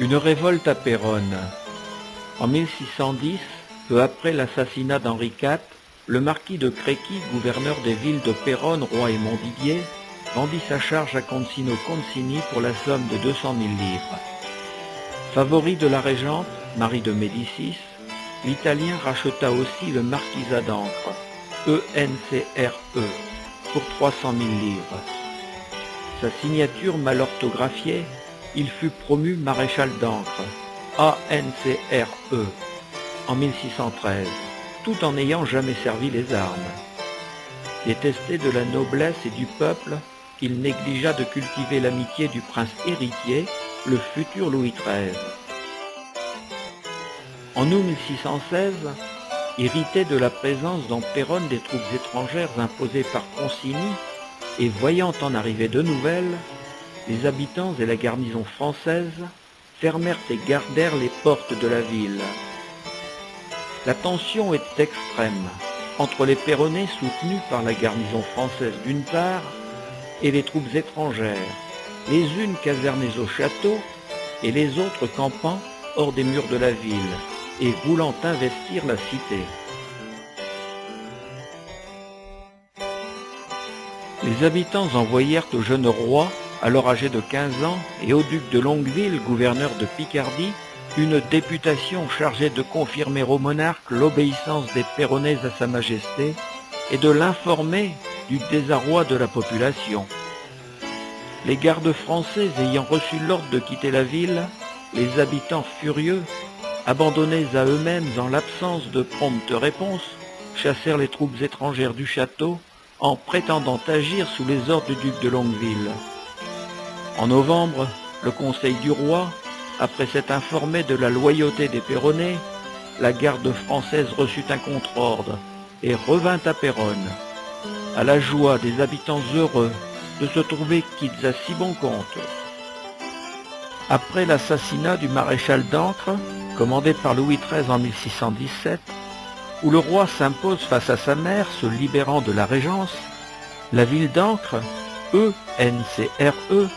Une révolte à Péronne. En 1610, peu après l'assassinat d'Henri IV, le marquis de Créqui, gouverneur des villes de Péronne, Roye et Montdidier, vendit sa charge à Concino Concini pour la somme de 200 000 livres. Favori de la régente, Marie de Médicis, l'Italien racheta aussi le marquisat d'Ancre, ENCRE, pour 300 000 livres. Sa signature mal orthographiée, il fut promu maréchal d'Ancre, ANCRE, en 1613, tout en n'ayant jamais servi les armes. Détesté de la noblesse et du peuple, il négligea de cultiver l'amitié du prince héritier, le futur Louis XIII. En août 1616, irrité de la présence dans Péronne des troupes étrangères imposées par Concini, et voyant en arriver de nouvelles, les habitants et la garnison française fermèrent et gardèrent les portes de la ville. La tension était extrême entre les Péronnais soutenus par la garnison française d'une part et les troupes étrangères, les unes casernées au château et les autres campant hors des murs de la ville et voulant investir la cité. Les habitants envoyèrent au jeune roi, alors âgé de 15 ans, et au duc de Longueville, gouverneur de Picardie, une députation chargée de confirmer au monarque l'obéissance des Péronnais à sa majesté et de l'informer du désarroi de la population. Les gardes français ayant reçu l'ordre de quitter la ville, les habitants furieux, abandonnés à eux-mêmes en l'absence de prompte réponse, chassèrent les troupes étrangères du château en prétendant agir sous les ordres du duc de Longueville. En novembre, le conseil du roi, après s'être informé de la loyauté des Péronnais, la garde française reçut un contre-ordre et revint à Péronne, à la joie des habitants heureux de se trouver quittes à si bon compte. Après l'assassinat du maréchal d'Ancre, commandé par Louis XIII en 1617, où le roi s'impose face à sa mère, se libérant de la régence, la ville d'Ancre, ENCRE,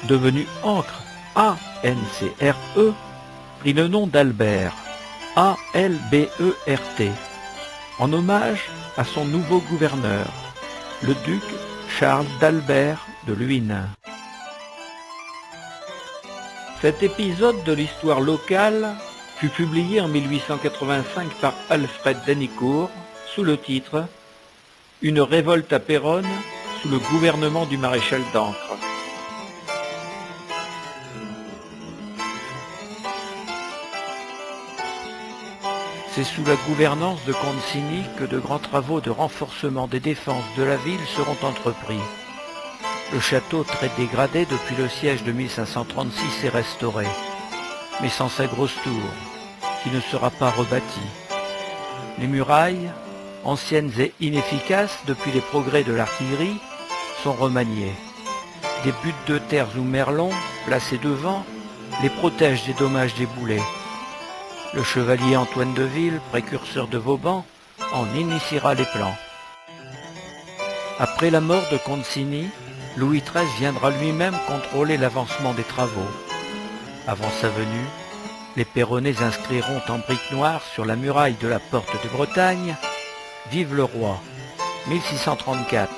devenue Ancre, ANCRE, prit le nom d'Albert, ALBERT, en hommage à son nouveau gouverneur, le duc Charles d'Albert de Luynes. Cet épisode de l'histoire locale fut publié en 1885 par Alfred Denicourt sous le titre « Une révolte à Péronne sous le gouvernement du maréchal d'Ancre ». C'est sous la gouvernance de Concini que de grands travaux de renforcement des défenses de la ville seront entrepris. Le château, très dégradé depuis le siège de 1536, est restauré, mais sans sa grosse tour, qui ne sera pas rebâtie. Les murailles, anciennes et inefficaces depuis les progrès de l'artillerie, sont remaniées. Des buttes de terre ou merlons, placés devant, les protègent des dommages des boulets. Le chevalier Antoine de Ville, précurseur de Vauban, en initiera les plans. Après la mort de Concini, Louis XIII viendra lui-même contrôler l'avancement des travaux. Avant sa venue, les Péronnais inscriront en briques noires sur la muraille de la porte de Bretagne « Vive le roi » 1634.